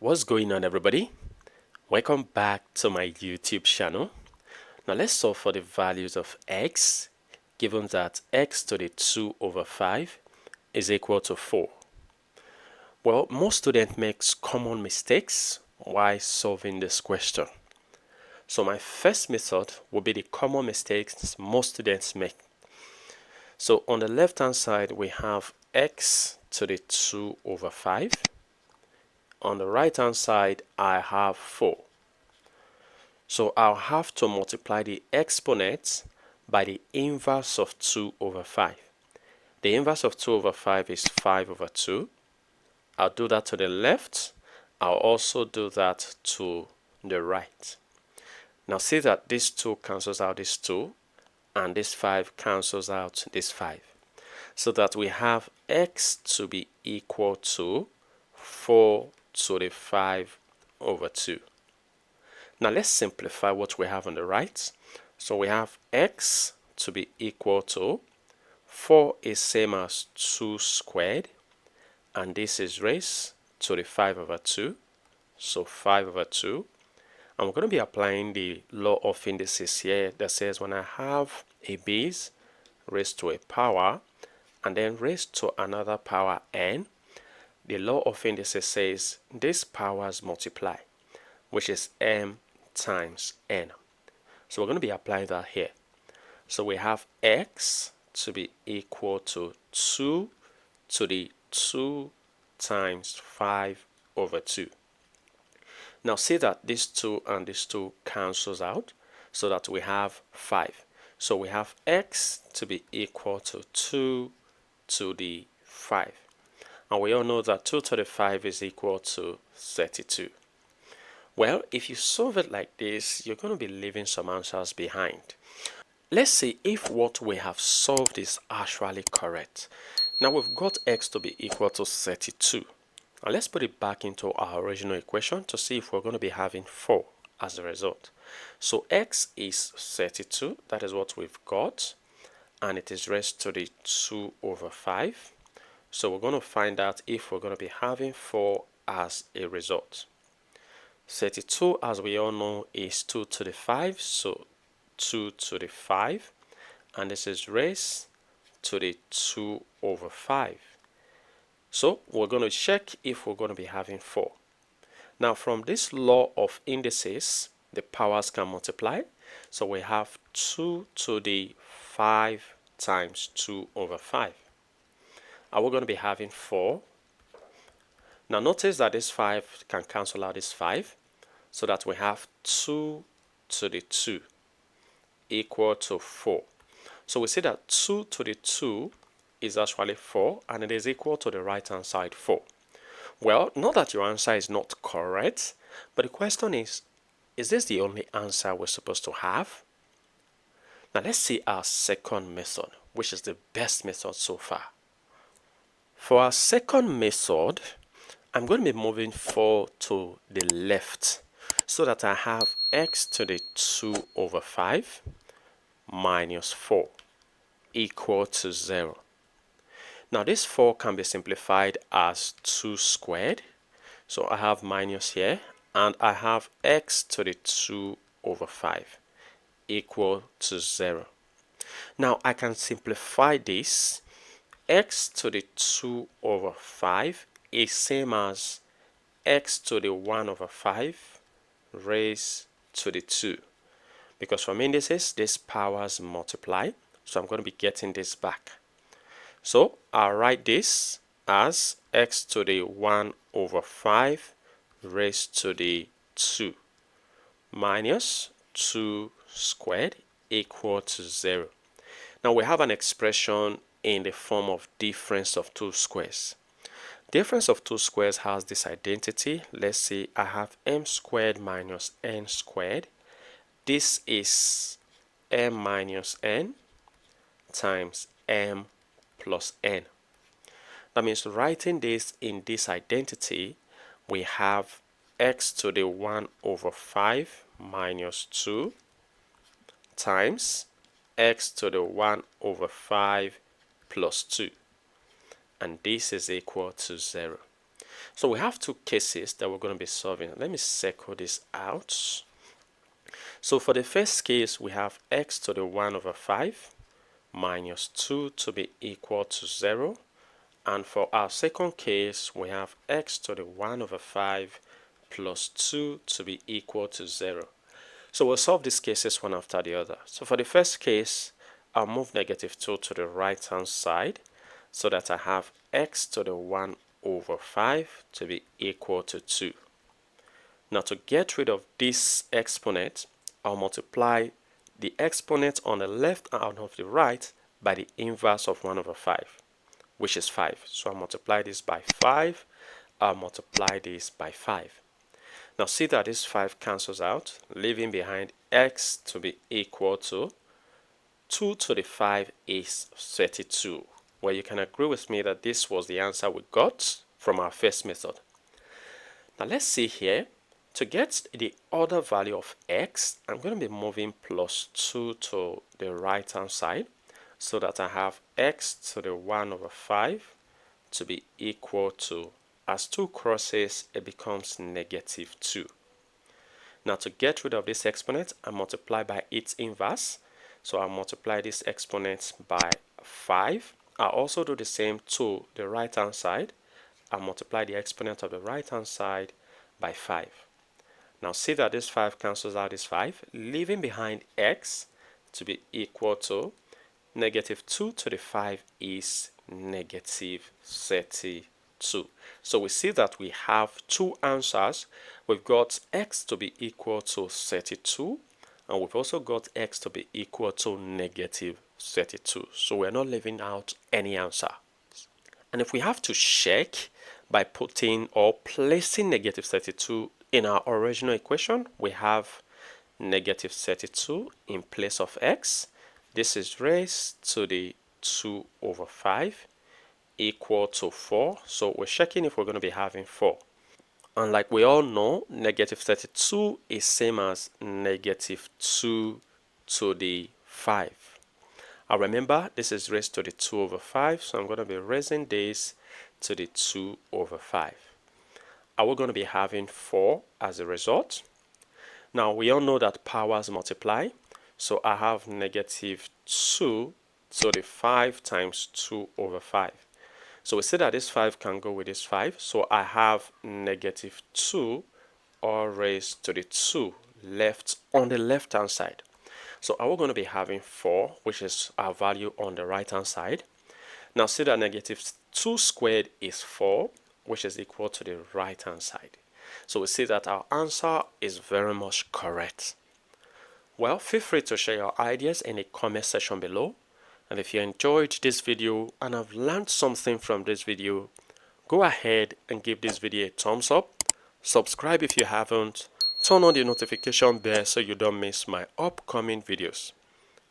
What's going on, everybody? Welcome back to my YouTube channel. Now let's solve for the values of x, given that x to the 2 over 5 is equal to 4. Well, most students make common mistakes while solving this question. So my first method will be the common mistakes most students make. So on the left hand side, we have x to the 2 over 5. On the right hand side, I have 4. So I'll have to multiply the exponent by the inverse of 2 over 5. The inverse of 2 over 5 is 5 over 2. I'll do that to the left. I'll also do that to the right. Now see that this 2 cancels out this 2, and this 5 cancels out this 5. So that we have x to be equal to 4 to the 5 over 2. Now let's simplify what we have on the right. So we have x to be equal to 4 is same as 2 squared, and this is raised to the 5 over 2. So 5 over 2. And we're going to be applying the law of indices here that says when I have a base raised to a power and then raised to another power n, the law of indices says these powers multiply, which is m times n. So we're going to be applying that here. So we have x to be equal to 2 to the 2 times 5 over 2. Now see that this 2 and this 2 cancels out so that we have 5. So we have x to be equal to 2 to the 5. And we all know that 2 to the 5 is equal to 32. Well, if you solve it like this, you're going to be leaving some answers behind. Let's see if what we have solved is actually correct. Now we've got x to be equal to 32. Now let's put it back into our original equation to see if we're going to be having 4 as a result. So x is 32, that is what we've got, and it is raised to the 2 over 5. So we're going to find out if we're going to be having 4 as a result. 32, as we all know, is 2 to the 5, so 2 to the 5, and this is raised to the 2 over 5. So we're going to check if we're going to be having 4. Now from this law of indices, the powers can multiply. So we have 2 to the 5 times 2 over 5. Are we going to be having 4? Now notice that this 5 can cancel out this 5, so that we have 2 to the 2 equal to 4. So we see that 2 to the 2 is actually 4, and it is equal to the right hand side 4. Well, not that your answer is not correct, but the question is this the only answer we're supposed to have? Now let's see our second method, which is the best method so far. For our second method, I'm going to be moving 4 to the left so that I have x to the 2 over 5 minus 4 equal to 0. Now this 4 can be simplified as 2 squared. So I have minus here, and I have x to the 2 over 5 equal to 0. Now I can simplify this. X to the 2 over 5 is same as x to the 1 over 5 raised to the 2. Because from indices, these powers multiply. So I'm going to be getting this back. So I'll write this as x to the 1 over 5 raised to the 2 minus 2 squared equal to 0. Now we have an expression in the form of difference of 2 squares. Difference of 2 squares has this identity. Let's see, I have m squared minus n squared. This is m minus n times m plus n. That means writing this in this identity, we have x to the 1 over 5 minus 2 times x to the 1 over 5 plus 2. And this is equal to 0. So we have two cases that we're going to be solving. Let me circle this out. So for the first case, we have x to the 1 over 5 minus 2 to be equal to 0. And for our second case, we have x to the 1 over 5 plus 2 to be equal to 0. So we'll solve these cases one after the other. So for the first case, I'll move negative 2 to the right hand side so that I have x to the 1 over 5 to be equal to 2. Now to get rid of this exponent, I'll multiply the exponent on the left and of the right by the inverse of 1 over 5, which is 5. So I'll multiply this by 5. I'll multiply this by 5. Now see that this 5 cancels out, leaving behind x to be equal to 2 to the 5 is 32. Well, you can agree with me that this was the answer we got from our first method. Now let's see here. To get the other value of x, I'm going to be moving plus 2 to the right hand side so that I have x to the 1 over 5 to be equal to, as 2 crosses, it becomes negative 2. Now to get rid of this exponent, I multiply by its inverse. So I'll multiply this exponent by 5. I'll also do the same to the right hand side. I'll multiply the exponent of the right hand side by 5. Now see that this 5 cancels out this 5, leaving behind x to be equal to negative 2 to the 5 is negative 32. So we see that we have two answers. We've got x to be equal to 32, and we've also got x to be equal to negative 32. So we're not leaving out any answer. And if we have to check by putting or placing negative 32 in our original equation, we have negative 32 in place of x. This is raised to the 2 over 5 equal to 4. So we're checking if we're going to be having 4. And like we all know, negative 32 is same as negative 2 to the 5. I remember this is raised to the 2 over 5, so I'm going to be raising this to the 2 over 5. Are we going to be having 4 as a result? Now we all know that powers multiply, so I have negative 2 to the 5 times 2 over 5. So we see that this 5 can go with this 5, so I have negative 2 all raised to the 2 left on the left hand side. So are we going to be having 4, which is our value on the right hand side. Now see that negative 2 squared is 4, which is equal to the right hand side. So we see that our answer is very much correct. Well, feel free to share your ideas in the comment section below. And if you enjoyed this video and have learned something from this video, go ahead and give this video a thumbs up. Subscribe if you haven't. Turn on the notification bell so you don't miss my upcoming videos.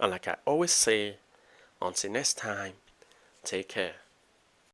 And like I always say, until next time, take care.